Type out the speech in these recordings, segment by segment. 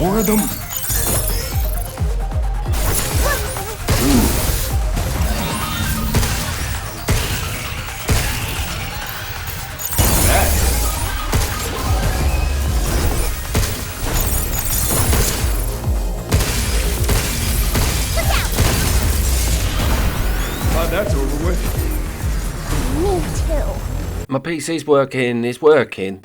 more of them? That's over with. Me too. My PC's working, it's working.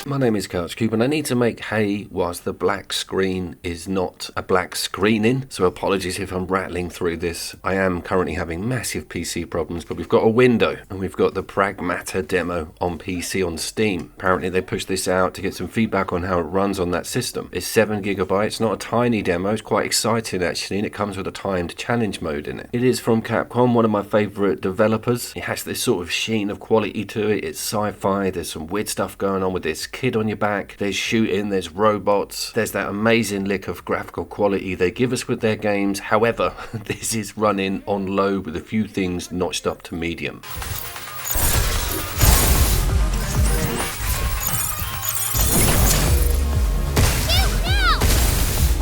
My name is Couch and I need to make hay whilst the black screen is not a black screening, so apologies if I'm rattling through this. I am currently having massive PC problems, but we've got a window and we've got the Pragmata demo on PC on Steam. Apparently they pushed this out to get some feedback on how it runs on that system. It's 7 gigabytes, not a tiny demo, it's quite exciting actually, and it comes with a timed challenge mode in it. It is from Capcom, one of my favourite developers. It has this sort of sheen of quality to it, it's sci-fi, there's some weird stuff going on with this kid on your back, there's shooting, there's robots, there's that amazing lick of graphical quality they give us with their games. However, this is running on low with a few things notched up to medium.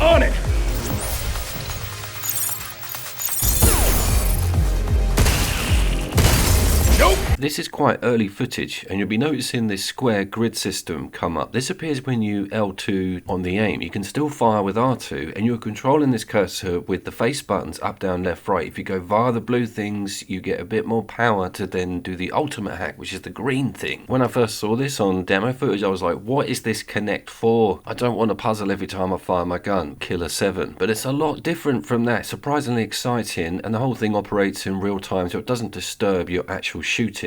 On it! This is quite early footage and you'll be noticing this square grid system come up. This appears when you L2 on the aim. You can still fire with R2 and you're controlling this cursor with the face buttons up, down, left, right. If you go via the blue things, you get a bit more power to then do the ultimate hack, which is the green thing. When I first saw this on demo footage, I was like, what is this connect for? I don't want a puzzle every time I fire my gun, Killer 7. But it's a lot different from that, surprisingly exciting, and the whole thing operates in real time so it doesn't disturb your actual shooting.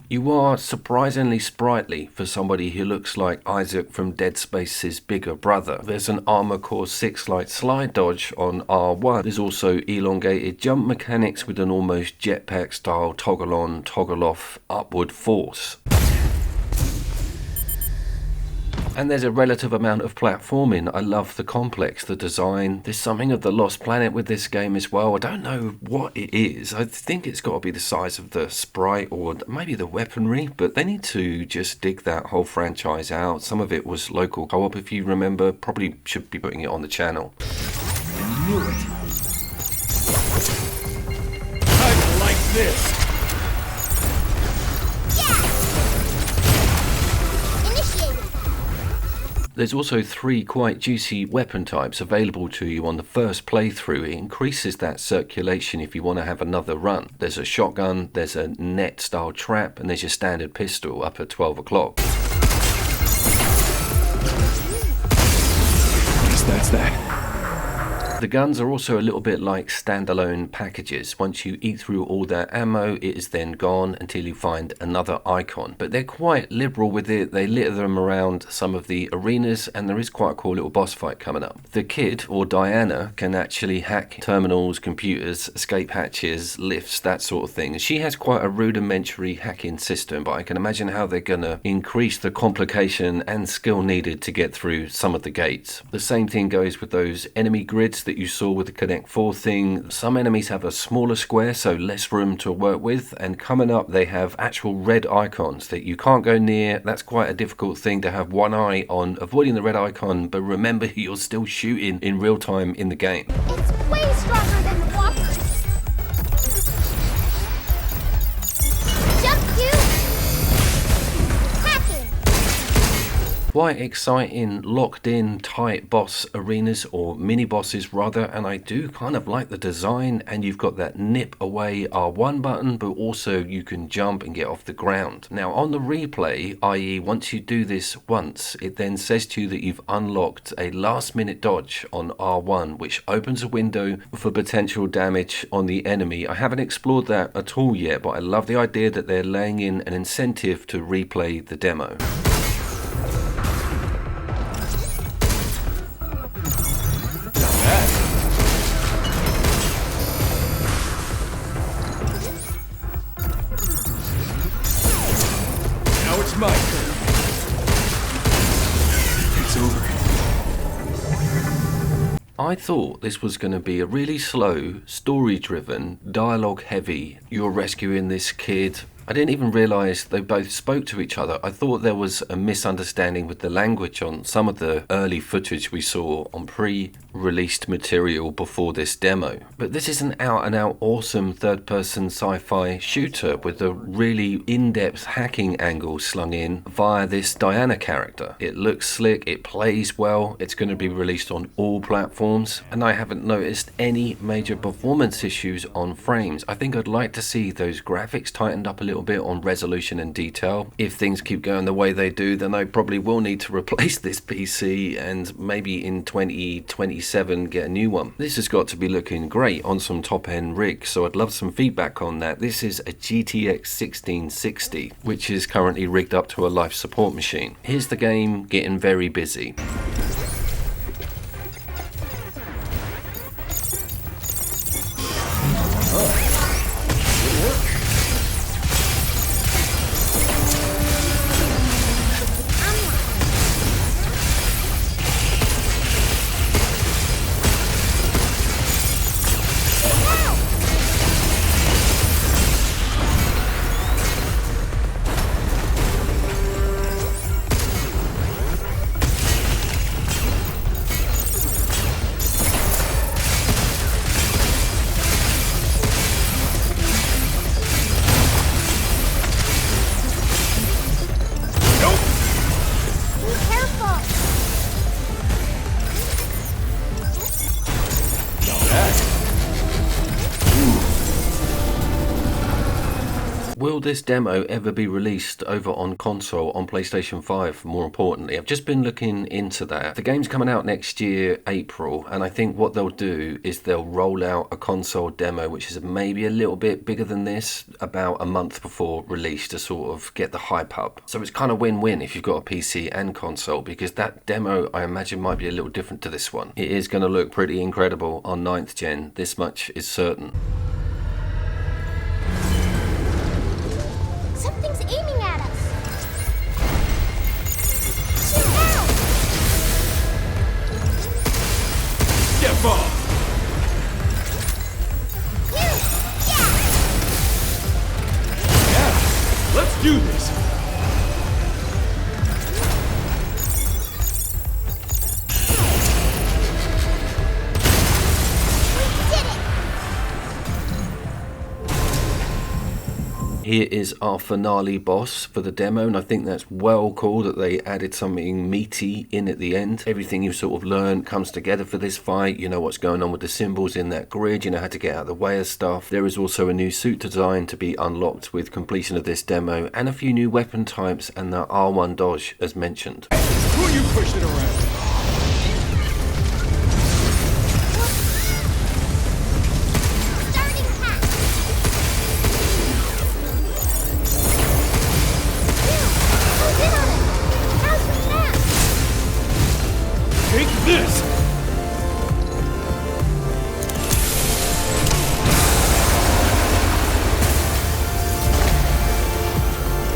You are surprisingly sprightly for somebody who looks like Isaac from Dead Space's bigger brother. There's an Armor Core 6 light slide dodge on R1. There's also elongated jump mechanics with an almost jetpack style toggle on, toggle off upward force. And there's a relative amount of platforming. I love the complex, the design. There's something of the Lost Planet with this game as well. I don't know what it is. I think it's got to be the size of the sprite or maybe the weaponry, but they need to just dig that whole franchise out. Some of it was local co-op, if you remember. Probably should be putting it on the channel. I knew it. I like this. There's also 3 quite juicy weapon types available to you on the first playthrough. It increases that circulation if you want to have another run. There's a shotgun, there's a net style trap, and there's your standard pistol up at 12 o'clock. Yes, that's that. The guns are also a little bit like standalone packages. Once you eat through all their ammo, it is then gone until you find another icon. But they're quite liberal with it. They litter them around some of the arenas, and there is quite a cool little boss fight coming up. The kid, or Diana, can actually hack terminals, computers, escape hatches, lifts, that sort of thing. She has quite a rudimentary hacking system, but I can imagine how they're going to increase the complication and skill needed to get through some of the gates. The same thing goes with those enemy grids that you saw with the Connect 4 thing. Some enemies have a smaller square, so less room to work with, and coming up they have actual red icons that you can't go near. That's quite a difficult thing to have one eye on avoiding the red icon, but remember you're still shooting in real time in the game. It's way stronger than the walkers. Jump, Hugh! Hacking! Quite exciting, locked in, tight boss arenas, or mini bosses rather, and I do kind of like the design. And you've got that nip away R1 button, but also you can jump and get off the ground. Now on the replay, i.e. once you do this once, it then says to you that you've unlocked a last minute dodge on R1, which opens a window for potential damage on the enemy. I haven't explored that at all yet, but I love the idea that they're laying in an incentive to replay the demo. Now it's my turn. It's over. I thought this was going to be a really slow, story-driven, dialogue-heavy, you're rescuing this kid. I didn't even realise they both spoke to each other. I thought there was a misunderstanding with the language on some of the early footage we saw on pre-released material before this demo. But this is an out-and-out awesome third-person sci-fi shooter with a really in-depth hacking angle slung in via this Diana character. It looks slick, it plays well, it's going to be released on all platforms, and I haven't noticed any major performance issues on frames. I think I'd like to see those graphics tightened up a little bit on resolution and detail. If things keep going the way they do, then I probably will need to replace this PC and maybe in 2027 get a new one. This has got to be looking great on some top-end rigs, so I'd love some feedback on that. This is a GTX 1660, which is currently rigged up to a life support machine. Here's the game getting very busy. Will this demo ever be released over on console, on PlayStation 5, more importantly? I've just been looking into that. The game's coming out next year, April, and I think what they'll do is they'll roll out a console demo, which is maybe a little bit bigger than this, about a month before release to sort of get the hype up. So it's kind of win-win if you've got a PC and console, because that demo, I imagine, might be a little different to this one. It is going to look pretty incredible on 9th gen, this much is certain. Something's aiming at us. Shoot out! Step off! Yeah, let's do this! Here is our finale boss for the demo, and I think that's well cool that they added something meaty in at the end. Everything you sort of learn comes together for this fight. You know what's going on with the symbols in that grid, you know how to get out of the way of stuff. There is also a new suit design to be unlocked with completion of this demo, and a few new weapon types and the R1 dodge as mentioned. Who are you pushing around? Take this!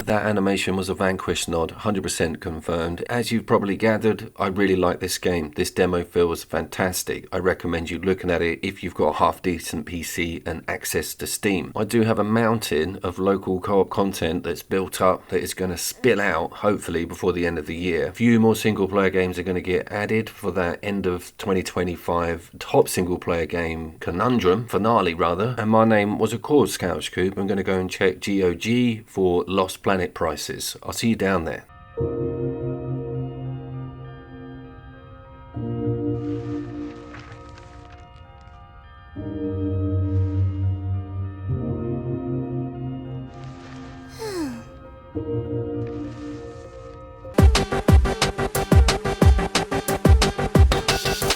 That animation was a Vanquish nod, 100% confirmed. As you've probably gathered, I really like this game. This demo feels fantastic. I recommend you looking at it if you've got a half-decent PC and access to Steam. I do have a mountain of local co-op content that's built up that is going to spill out, hopefully, before the end of the year. A few more single-player games are going to get added for that end of 2025 top single-player game conundrum, finale rather. And my name was, of course, Couch Coop. I'm going to go and check GOG for Lost Planet prices. I'll see you down there.